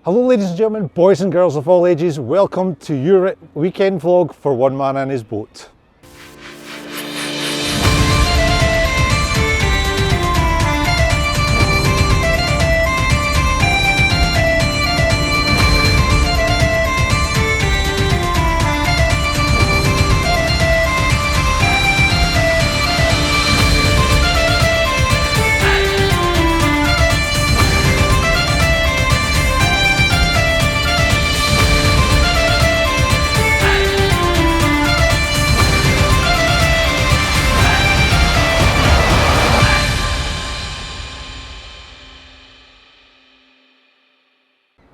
Hello ladies and gentlemen, boys and girls of all ages, welcome to your weekend vlog for One Man and His Boat.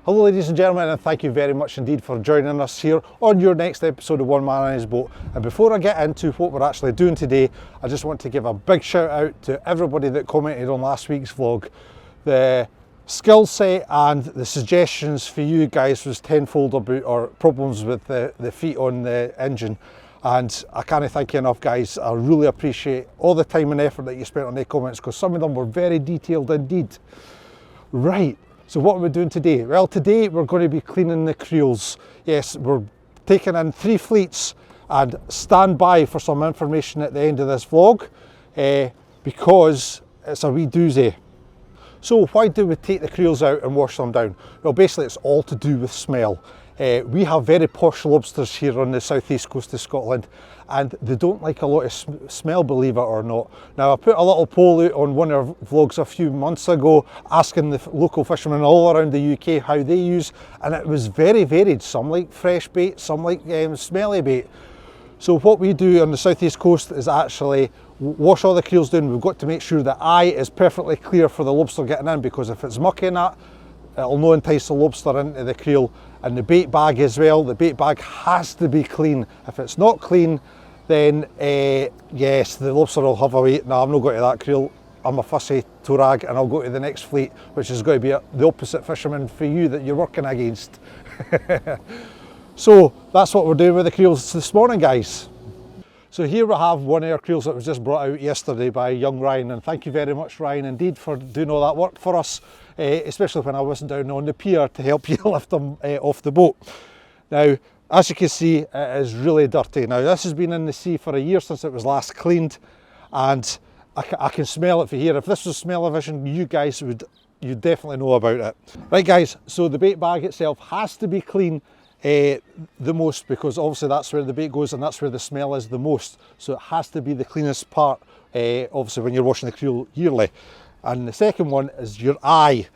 Hello ladies and gentlemen, and thank you very much indeed for joining us here on your next episode of One Man and His Boat. And before I get into what we're actually doing today, I just want to give a big shout out to everybody that commented on last week's vlog. The skill set and the suggestions for you guys was tenfold about our problems with the feet on the engine. And I can't thank you enough, guys. I really appreciate all the time and effort that you spent on the comments, because some of them were very detailed indeed. Right. So what are we doing today? Well, today we're going to be cleaning the creels. Yes, we're taking in 3 fleets, and stand by for some information at the end of this vlog because it's a wee doozy. So why do we take the creels out and wash them down? Well, basically it's all to do with smell. We have very posh lobsters here on the southeast coast of Scotland, and they don't like a lot of smell, believe it or not. Now, I put a little poll out on one of our vlogs a few months ago asking the local fishermen all around the UK how they use, and it was very varied. Some like fresh bait, some like smelly bait. So what we do on the southeast coast is actually wash all the creels down. We've got to make sure the eye is perfectly clear for the lobster getting in, because if it's mucky in that, it'll not entice the lobster into the creel. And the bait bag as well, the bait bag has to be clean. If it's not clean, then yes, the lobster will have a wait. No, I'm not going to that creel. I'm a fussy tow rag, and I'll go to the next fleet, which is going to be the opposite fisherman for you that you're working against. So that's what we're doing with the creels this morning, guys. So here we have one of our creels that was just brought out yesterday by young Ryan, and thank you very much, Ryan, indeed, for doing all that work for us, especially when I wasn't down on the pier to help you lift them off the boat. Now, as you can see, it is really dirty. Now, this has been in the sea for a year since it was last cleaned, and I can smell it from here. If this was smell-o-vision, you guys you'd definitely know about it. Right, guys, so the bait bag itself has to be clean the most, because obviously that's where the bait goes and that's where the smell is the most. So it has to be the cleanest part, obviously, when you're washing the creel yearly. And the second one is your eye.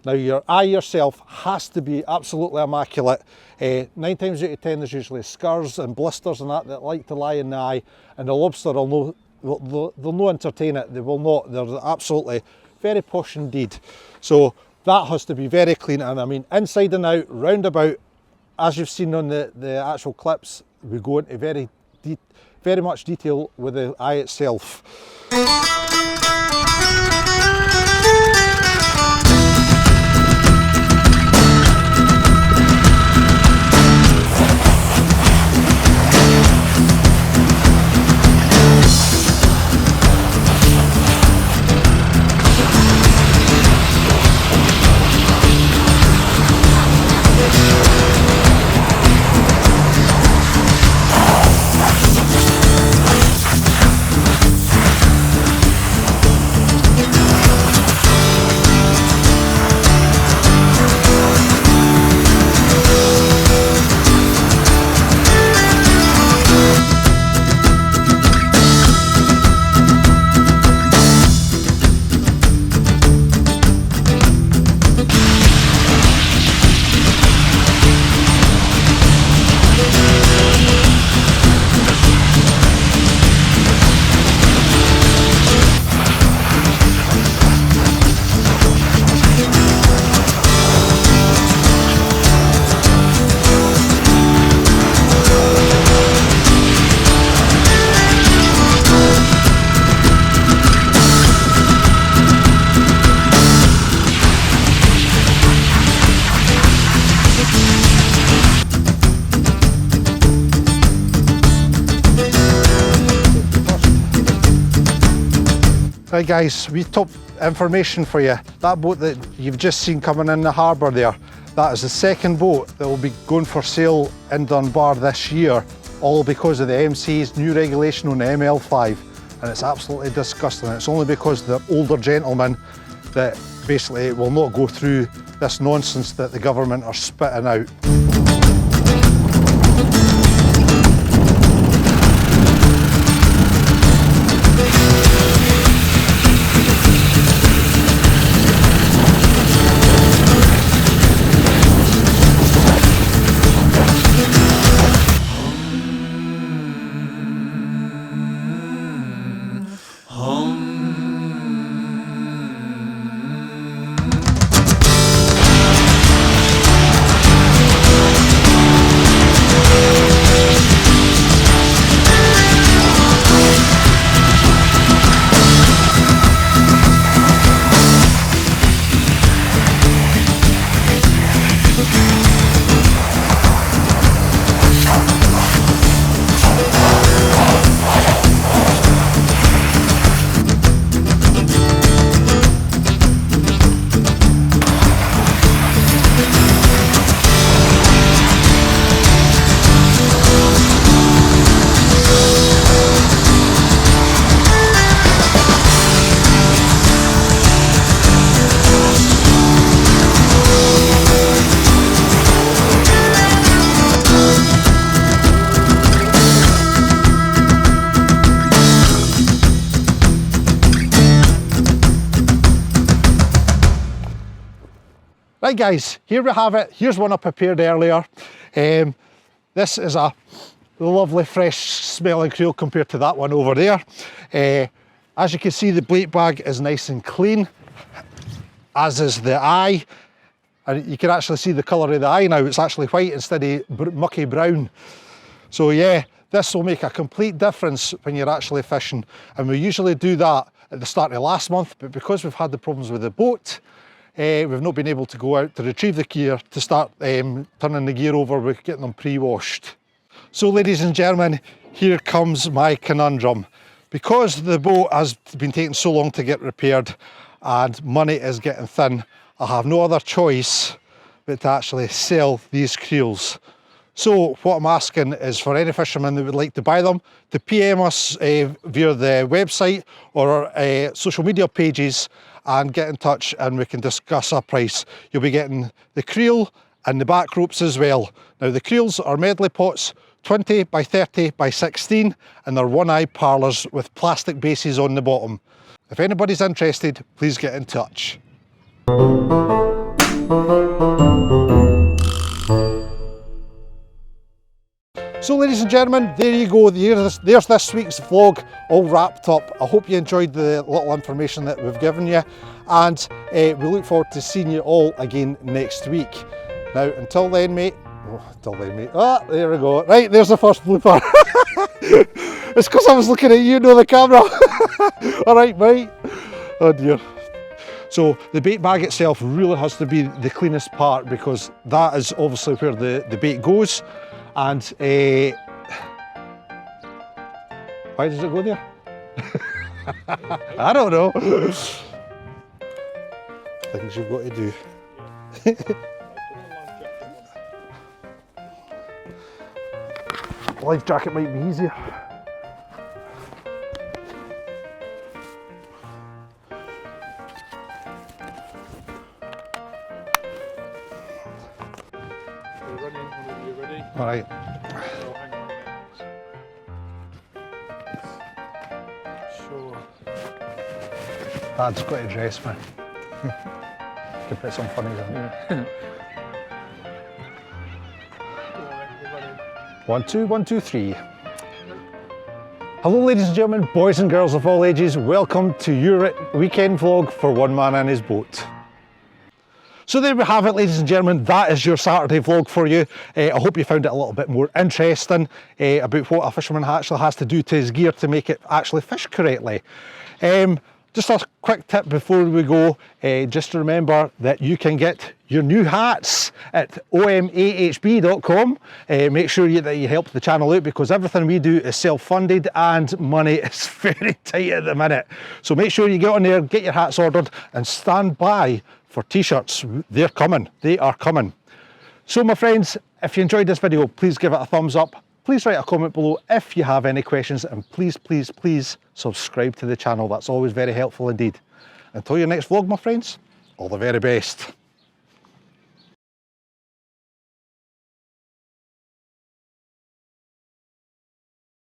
Now, your eye yourself has to be absolutely immaculate. 9 times out of 10 there's usually scars and blisters and that like to lie in the eye, and the lobster will they'll not entertain it. They will not. They're absolutely very posh indeed. So that has to be very clean, and I mean inside and out, round about, as you've seen on the actual clips. We go into very much detail with the eye itself. Right guys, we top information for you. That boat that you've just seen coming in the harbour there, that is the second boat that will be going for sale in Dunbar this year, all because of the MC's new regulation on the ML5, and it's absolutely disgusting. It's only because they're older gentlemen that basically will not go through this nonsense that the government are spitting out. Right guys, here we have it. Here's one I prepared earlier. This is a lovely fresh smelling creel compared to that one over there. As you can see, the blade bag is nice and clean, as is the eye. And you can actually see the colour of the eye now. It's actually white instead of mucky brown. So yeah, this will make a complete difference when you're actually fishing. And we usually do that at the start of last month, but because we've had the problems with the boat, we've not been able to go out to retrieve the gear to start turning the gear over with getting them pre-washed. So ladies and gentlemen, here comes my conundrum. Because the boat has been taking so long to get repaired and money is getting thin, I have no other choice but to actually sell these creels. So what I'm asking is for any fishermen that would like to buy them to PM us via the website or social media pages and get in touch and we can discuss a price. You'll be getting the creel and the back ropes as well. Now the creels are medley pots, 20 by 30 by 16, and they're one-eye parlours with plastic bases on the bottom. If anybody's interested, please get in touch. So ladies and gentlemen, there you go, there's this week's vlog all wrapped up. I hope you enjoyed the little information that we've given you, and we look forward to seeing you all again next week. Now until then mate, there we go, right, there's the first blooper. It's because I was looking at you, no the camera. Alright mate, oh dear. So the bait bag itself really has to be the cleanest part because that is obviously where the bait goes. And why does it go there? I don't know. Things you've got to do. Life jacket might be easier. All right. So, Dad's got to dress me. Could put some funnies in. Yeah. 1, 2, 1, 2, 3. Hello ladies and gentlemen, boys and girls of all ages, welcome to your weekend vlog for One Man and His Boat. So there we have it ladies and gentlemen, that is your Saturday vlog for you. I hope you found it a little bit more interesting about what a fisherman actually has to do to his gear to make it actually fish correctly. Just a quick tip before we go, just to remember that you can get your new hats at omahb.com. Make sure that you help the channel out, because everything we do is self-funded and money is very tight at the minute. So make sure you get on there, get your hats ordered, and stand by for t-shirts. They're coming, they are coming. So my friends, if you enjoyed this video, please give it a thumbs up. Please write a comment below if you have any questions, and please, please, please subscribe to the channel. That's always very helpful indeed. Until your next vlog, my friends, all the very best.